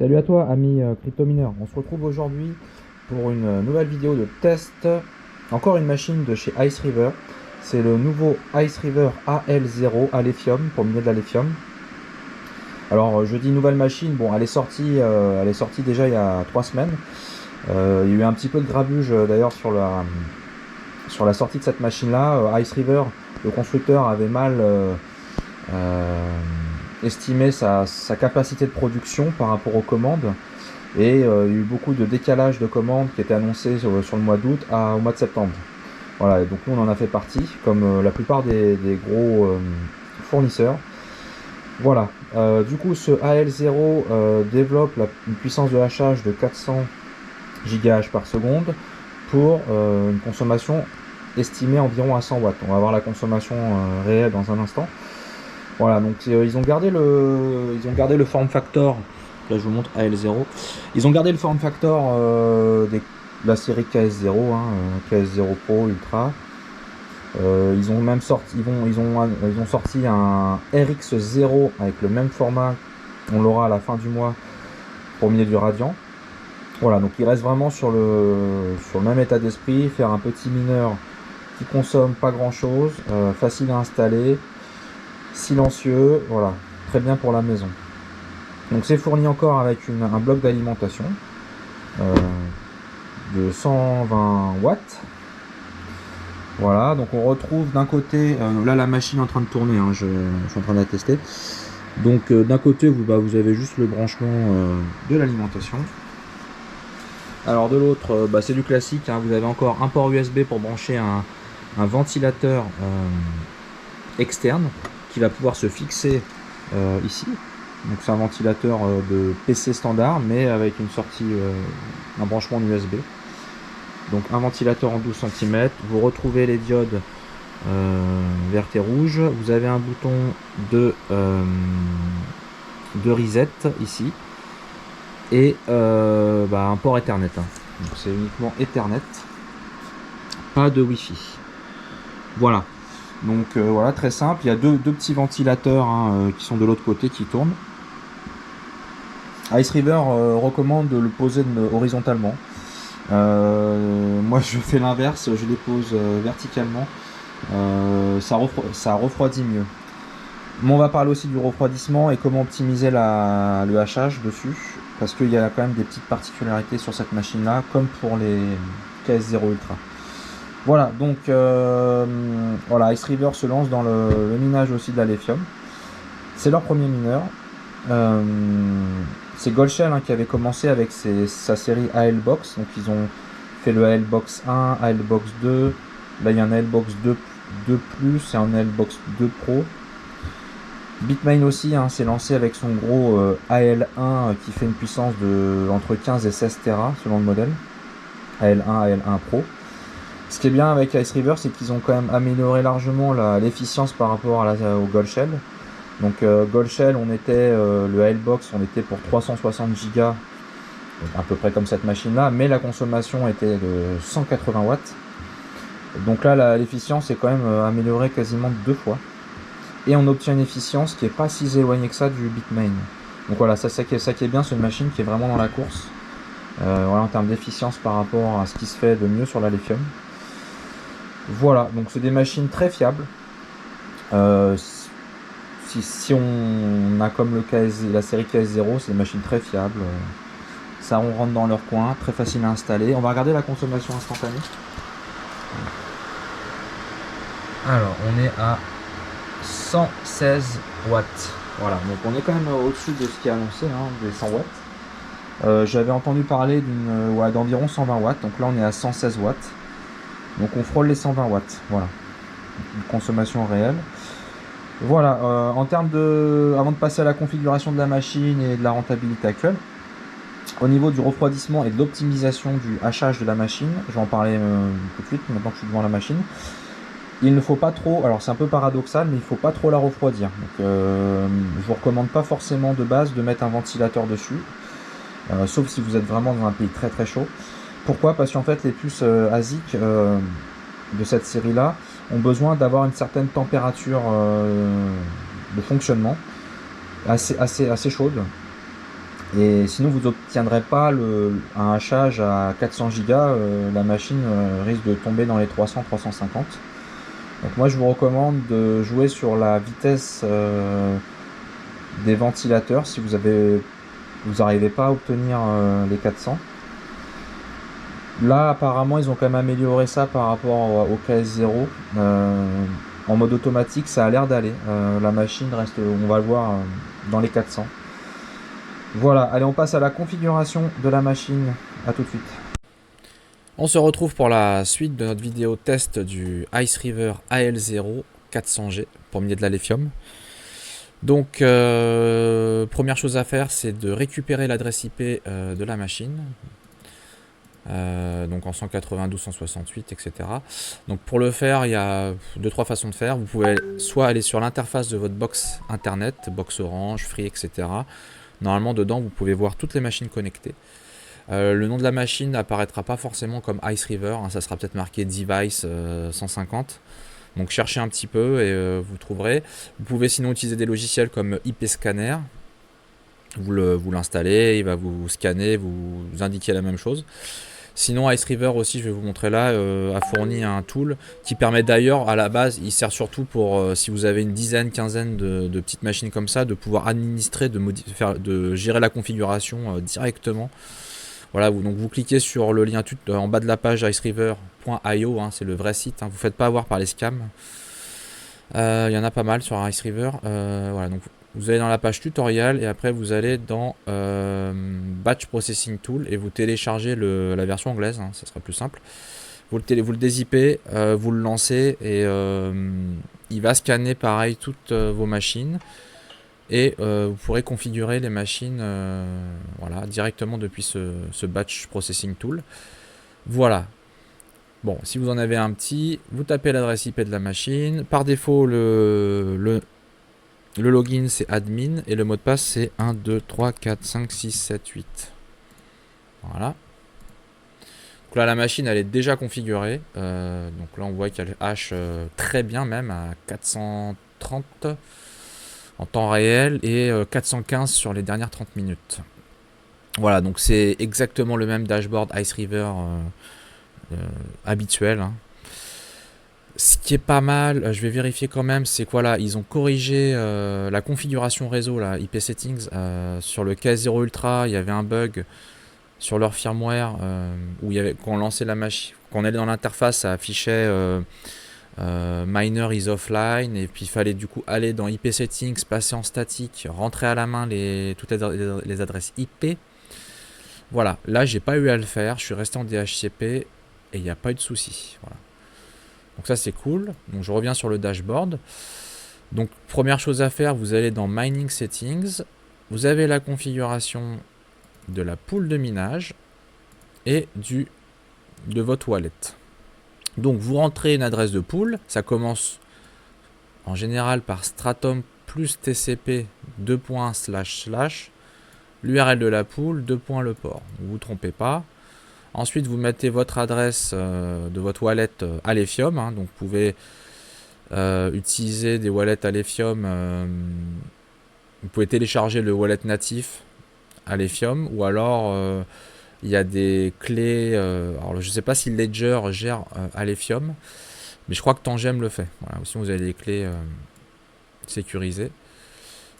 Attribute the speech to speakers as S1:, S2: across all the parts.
S1: Salut à toi, ami crypto-mineur. On se retrouve aujourd'hui pour une nouvelle vidéo de test. Encore une machine de chez Ice River. C'est le nouveau Ice River AL0 à lithium pour miner de la lithium. Alors je dis nouvelle machine, bon elle est sortie déjà il y a 3 semaines. Il y a eu un petit peu de grabuge d'ailleurs sur la sortie de cette machine là. Ice River, le constructeur, avait mal estimé sa capacité de production par rapport aux commandes. Et il y a eu beaucoup de décalage de commandes qui étaient annoncées sur le mois d'août au mois de septembre. Voilà, et donc nous on en a fait partie, comme la plupart des gros fournisseurs. Voilà, du coup ce AL0 développe une puissance de hachage de 400 GH par seconde pour une consommation estimée environ à 100 watts. On va voir la consommation réelle dans un instant. Voilà, donc ils ont gardé le form factor. Là je vous montre AL0. Ils ont gardé le form factor de la série KS0, KS0 Pro Ultra. Ils ont même sorti, ils ont sorti un RX0 avec le même format. On l'aura à la fin du mois pour miner du Radiant. Voilà, donc il reste vraiment sur le même état d'esprit, faire un petit mineur qui consomme pas grand chose, facile à installer, silencieux, voilà, très bien pour la maison. Donc c'est fourni encore avec un bloc d'alimentation de 120 watts. Voilà, donc on retrouve d'un côté, là la machine est en train de tourner, je suis en train de la tester. Donc d'un côté vous avez juste le branchement de l'alimentation. Alors de l'autre, c'est du classique, vous avez encore un port USB pour brancher un ventilateur externe qui va pouvoir se fixer ici. Donc c'est un ventilateur de PC standard mais avec une sortie, un branchement USB. Donc un ventilateur en 12 cm, vous retrouvez les diodes vertes et rouges, vous avez un bouton de reset ici et un port Ethernet. Donc c'est uniquement Ethernet, pas de Wi-Fi. Voilà. Donc voilà, très simple. Il y a deux petits ventilateurs qui sont de l'autre côté qui tournent. Ice River recommande de le poser horizontalement. Moi je fais l'inverse, je les pose verticalement. Ça refroidit mieux. Mais on va parler aussi du refroidissement et comment optimiser le hachage dessus, parce qu'il y a quand même des petites particularités sur cette machine là, comme pour les KS0 Ultra. Voilà, donc voilà, Ice River se lance dans le minage aussi de la lithium. C'est leur premier mineur. C'est Goldshell qui avait commencé avec sa série ALBox. Donc ils ont fait le ALBox 1, ALBox 2. Là il y a un ALBox 2 Plus et un ALBox 2 Pro. Bitmain aussi s'est lancé avec son gros AL1 qui fait une puissance de entre 15 et 16 Tera selon le modèle. AL1, AL1 Pro. Ce qui est bien avec Ice River, c'est qu'ils ont quand même amélioré largement l'efficience par rapport au Goldshell. Donc Goldshell, le ALBox, on était pour 360 Go, à peu près comme cette machine là, mais la consommation était de 180 watts. Donc là l'efficience est quand même améliorée quasiment 2 fois. Et on obtient une efficience qui n'est pas si éloignée que ça du Bitmain. Donc voilà, ça qui est bien, c'est une machine qui est vraiment dans la course. Voilà, en termes d'efficience par rapport à ce qui se fait de mieux sur la lithium. Voilà, donc c'est des machines très fiables. Si on a comme la série KS0, c'est des machines très fiables. Ça on rentre dans leur coin, très facile à installer. On va regarder la consommation instantanée. Alors on est à 116 watts. Voilà, donc on est quand même au-dessus de ce qui est annoncé, des 100 watts. J'avais entendu parler d'environ 120 watts, donc là on est à 116 watts. Donc on frôle les 120 watts, voilà. Une consommation réelle. Voilà, en termes avant de passer à la configuration de la machine et de la rentabilité actuelle, au niveau du refroidissement et de l'optimisation du hachage de la machine, je vais en parler tout de suite, maintenant que je suis devant la machine. Il ne faut pas trop, alors c'est un peu paradoxal, mais il ne faut pas trop la refroidir. Donc je vous recommande pas forcément de base de mettre un ventilateur dessus, sauf si vous êtes vraiment dans un pays très très chaud. Pourquoi? Parce qu'en fait les puces ASIC de cette série là ont besoin d'avoir une certaine température de fonctionnement assez chaude. Et sinon, vous n'obtiendrez pas un hachage à 400 Go. La machine risque de tomber dans les 300-350. Donc moi, je vous recommande de jouer sur la vitesse des ventilateurs si vous n'arrivez pas à obtenir les 400. Là, apparemment, ils ont quand même amélioré ça par rapport au KS0. En mode automatique, ça a l'air d'aller. La machine reste, on va le voir, dans les 400. Voilà, allez, on passe à la configuration de la machine. A tout de suite.
S2: On se retrouve pour la suite de notre vidéo test du Ice River AL0 400G pour miner de la lithium. Donc, première chose à faire, c'est de récupérer l'adresse IP de la machine. Donc en 192, 168, etc. Donc pour le faire, il y a 2-3 façons de faire. Vous pouvez soit aller sur l'interface de votre box internet, box Orange, Free, etc. Normalement, dedans, vous pouvez voir toutes les machines connectées. Le nom de la machine n'apparaîtra pas forcément comme Ice River, hein, ça sera peut-être marqué Device 150. Donc cherchez un petit peu et vous trouverez. Vous pouvez sinon utiliser des logiciels comme IP Scanner. Vous l'installez, il va vous scanner, vous indiquer la même chose. Sinon, Ice River aussi, je vais vous montrer là, a fourni un tool qui permet d'ailleurs, à la base, il sert surtout pour, si vous avez une dizaine, quinzaine de petites machines comme ça, de pouvoir administrer, de gérer la configuration directement. Voilà, donc vous cliquez sur le lien en bas de la page iceriver.io, hein, c'est le vrai site, hein, vous ne faites pas avoir par les scams. Il y en a pas mal sur Ice River. Voilà, donc vous allez dans la page tutoriel et après vous allez dans Batch Processing Tool et vous téléchargez la version anglaise, hein, ça sera plus simple. Vous le dézippez, vous le lancez et il va scanner pareil toutes vos machines et vous pourrez configurer les machines voilà, directement depuis ce Batch Processing Tool. Voilà. Bon, si vous en avez un petit, vous tapez l'adresse IP de la machine. Par défaut, le login c'est admin et le mot de passe c'est 1, 2, 3, 4, 5, 6, 7, 8. Voilà. Donc là, la machine elle est déjà configurée. Donc là, on voit qu'elle hache très bien, même à 430 en temps réel et 415 sur les dernières 30 minutes. Voilà, donc c'est exactement le même dashboard Ice River habituel, hein. Ce qui est pas mal, je vais vérifier quand même, c'est quoi là, ils ont corrigé la configuration réseau, là, IP Settings, sur le KS0 Ultra, il y avait un bug sur leur firmware où il y avait, quand on lançait la machine, quand on allait dans l'interface, ça affichait Miner is offline, et puis il fallait du coup aller dans IP Settings, passer en statique, rentrer à la main toutes les adresses IP. Voilà, là j'ai pas eu à le faire, je suis resté en DHCP et il n'y a pas eu de souci. Voilà. Donc ça c'est cool. Donc je reviens sur le dashboard. Donc première chose à faire, vous allez dans Mining Settings. Vous avez la configuration de la pool de minage et de votre wallet. Donc vous rentrez une adresse de pool. Ça commence en général par stratum plus tcp l'URL de la pool le port. Ne vous trompez pas. Ensuite, vous mettez votre adresse de votre wallet Alephium. Hein, donc, vous pouvez utiliser des wallets Alephium. Vous pouvez télécharger le wallet natif Alephium. Ou alors, il y a des clés. Alors, je ne sais pas si Ledger gère Alephium. Mais je crois que Tangem le fait. Voilà, aussi, vous avez des clés sécurisées.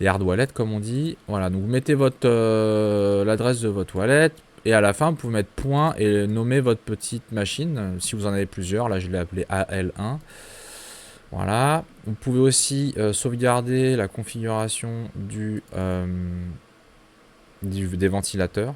S2: Les hard wallets, comme on dit. Voilà, donc vous mettez l'adresse de votre wallet. Et à la fin, vous pouvez mettre point et nommer votre petite machine. Si vous en avez plusieurs, là je l'ai appelé AL1. Voilà. Vous pouvez aussi sauvegarder la configuration des ventilateurs.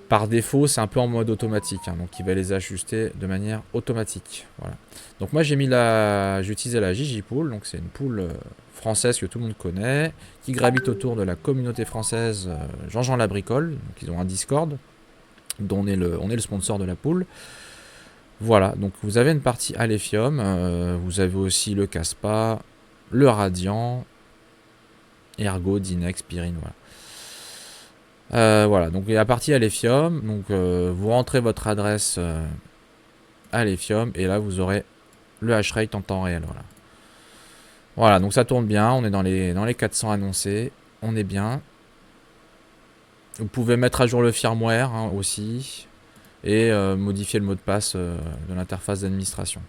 S2: Par défaut, c'est un peu en mode automatique, hein, donc il va les ajuster de manière automatique. Voilà. Donc moi j'ai utilisé la Gigipool, donc c'est une pool française que tout le monde connaît, qui gravite autour de la communauté française Jean-Jean la Bricole. Donc ils ont un Discord, dont on est le sponsor de la pool. Voilà, donc vous avez une partie Alephium, vous avez aussi le Caspa, le Radiant, Ergo, Dinex, Pyrine, voilà. Voilà, donc la partie Alephium, donc vous rentrez votre adresse Alephium et là vous aurez le hash rate en temps réel. Voilà. Voilà, donc ça tourne bien, on est dans les 400 annoncés, on est bien. Vous pouvez mettre à jour le firmware hein, aussi et modifier le mot de passe de l'interface d'administration.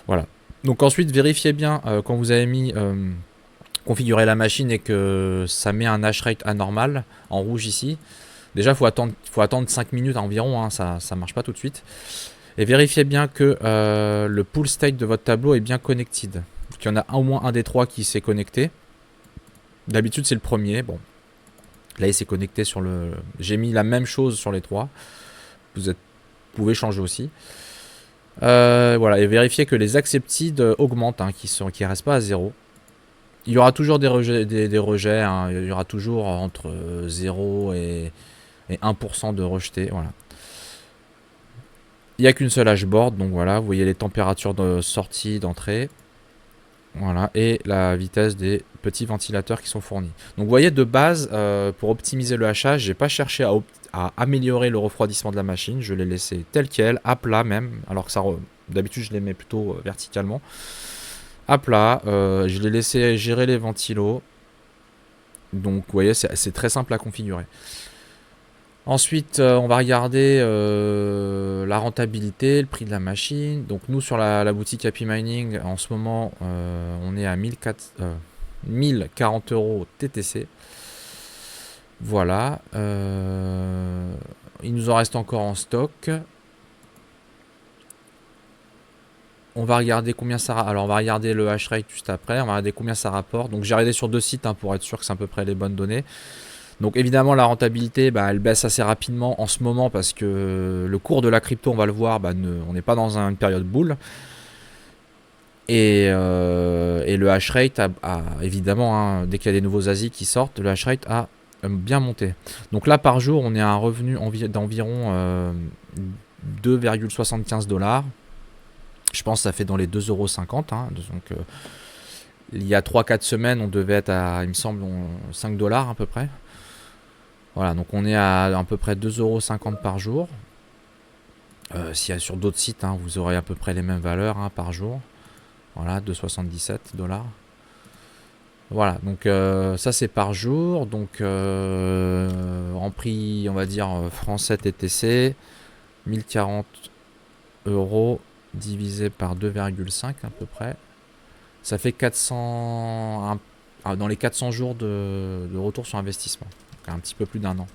S2: Voilà. Donc ensuite, vérifiez bien quand vous avez mis configurer la machine et que ça met un hash rate anormal en rouge ici. Déjà, faut attendre 5 minutes environ, hein, ça marche pas tout de suite. Et vérifiez bien que le pull state de votre tableau est bien connected. Il y en a au moins un des trois qui s'est connecté. D'habitude, c'est le premier. Bon, là, il s'est connecté sur le... J'ai mis la même chose sur les trois. Vous pouvez changer aussi. Voilà, et vérifiez que les accepted augmentent, hein, qui restent pas à 0. Il y aura toujours des rejets hein, il y aura toujours entre 0 et 1% de rejetés, voilà. Il n'y a qu'une seule hashboard, donc voilà, vous voyez les températures de sortie, d'entrée. Voilà, et la vitesse des petits ventilateurs qui sont fournis. Donc vous voyez, de base, pour optimiser le hachage, j'ai pas cherché à améliorer le refroidissement de la machine, je l'ai laissé tel quel, à plat même, alors que ça d'habitude je les mets plutôt verticalement. À plat, je l'ai laissé gérer les ventilos. Donc vous voyez, c'est très simple à configurer. Ensuite, on va regarder la rentabilité, le prix de la machine. Donc nous, sur la boutique Happy Mining, en ce moment, on est à 1040 € TTC. Voilà. Il nous en reste encore en stock. On va regarder combien ça... Alors, on va regarder le hash rate juste après. On va regarder combien ça rapporte. Donc, j'ai regardé sur 2 sites hein, pour être sûr que c'est à peu près les bonnes données. Donc, évidemment, la rentabilité, elle baisse assez rapidement en ce moment parce que le cours de la crypto, on va le voir, on n'est pas dans une période bull. Et le hash rate, évidemment, hein, dès qu'il y a des nouveaux ASIC qui sortent, le hash rate a bien monté. Donc là, par jour, on est à un revenu d'environ 2,75 $. Je pense que ça fait dans les 2,50 €. Hein. Donc, il y a 3-4 semaines, on devait être à, il me semble, 5 $ à peu près. Voilà, donc on est à peu près 2,50 € par jour. S'il y a sur d'autres sites, hein, vous aurez à peu près les mêmes valeurs hein, par jour. Voilà, 2,77 $. Voilà, donc ça c'est par jour. Donc en prix, on va dire français TTC, 1040 € divisé par 2,5 à peu près. Ça fait 400, dans les 400 jours de retour sur investissement. Donc un petit peu plus d'un an.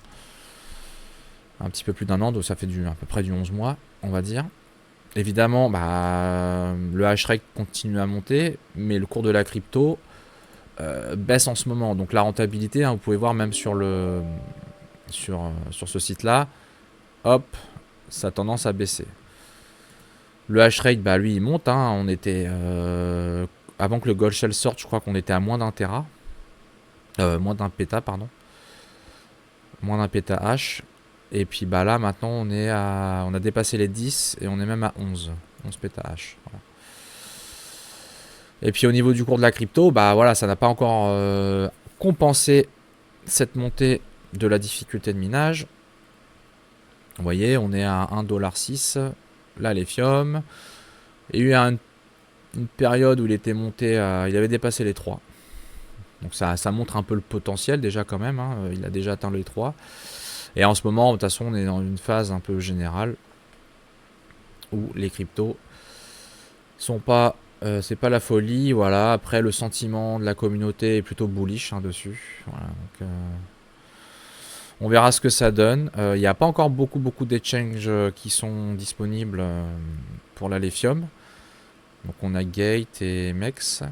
S2: Un petit peu plus d'un an, donc ça fait à peu près du 11 mois, on va dire. Évidemment, le hash rate continue à monter, mais le cours de la crypto baisse en ce moment. Donc la rentabilité, hein, vous pouvez voir même sur ce site-là, hop, ça a tendance à baisser. Le hash rate, lui, il monte. Hein. On était avant que le Gold Shell sorte, je crois qu'on était à moins d'un téra, moins d'un péta, pardon, moins d'un péta hash. Et puis là, maintenant, on a dépassé les 10 et on est même à 11 péta hash. Voilà. Et puis au niveau du cours de la crypto, voilà, ça n'a pas encore compensé cette montée de la difficulté de minage. Vous voyez, on est à 1,06 $. Là, l'Ethereum. Il y a eu une période où il était monté, il avait dépassé les 3. Donc ça montre un peu le potentiel déjà quand même. Hein, il a déjà atteint les 3. Et en ce moment, de toute façon, on est dans une phase un peu générale où les cryptos sont pas, c'est pas la folie. Voilà. Après, le sentiment de la communauté est plutôt bullish hein, dessus. Voilà, donc, on verra ce que ça donne. Il n'y a pas encore beaucoup d'exchanges qui sont disponibles pour la Lithium. Donc on a Gate et Mex.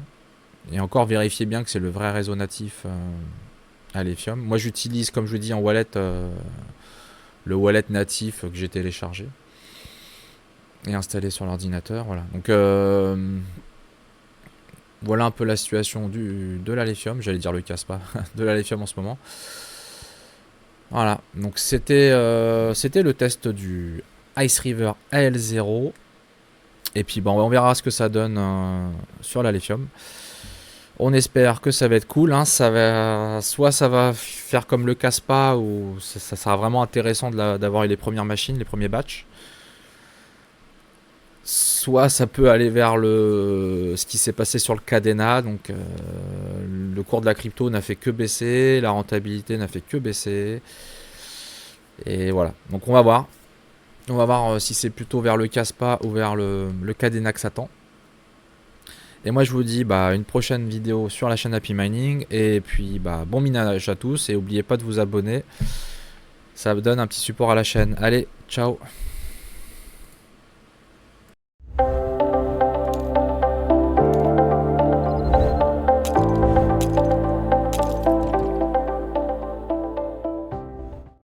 S2: Et encore, vérifiez bien que c'est le vrai réseau natif à Lithium. Moi, j'utilise, comme je vous dis, en wallet, le wallet natif que j'ai téléchargé et installé sur l'ordinateur. Voilà. Donc voilà un peu la situation de la Lithium. J'allais dire le Caspa, de la Lithium en ce moment. Voilà, donc c'était le test du Ice River AL0. Et puis on verra ce que ça donne sur la Lithium. On espère que ça va être cool. Hein. Soit ça va faire comme le Caspa, où ça sera vraiment intéressant d'avoir les premières machines, les premiers batchs. Soit ça peut aller vers ce qui s'est passé sur le Cadena. Donc le cours de la crypto n'a fait que baisser, la rentabilité n'a fait que baisser. Et voilà, donc on va voir. On va voir si c'est plutôt vers le Caspa ou vers le Cadena que ça tend. Et moi je vous dis une prochaine vidéo sur la chaîne Happy Mining. Et puis bon minage à tous. Et n'oubliez pas de vous abonner. Ça donne un petit support à la chaîne. Allez, ciao.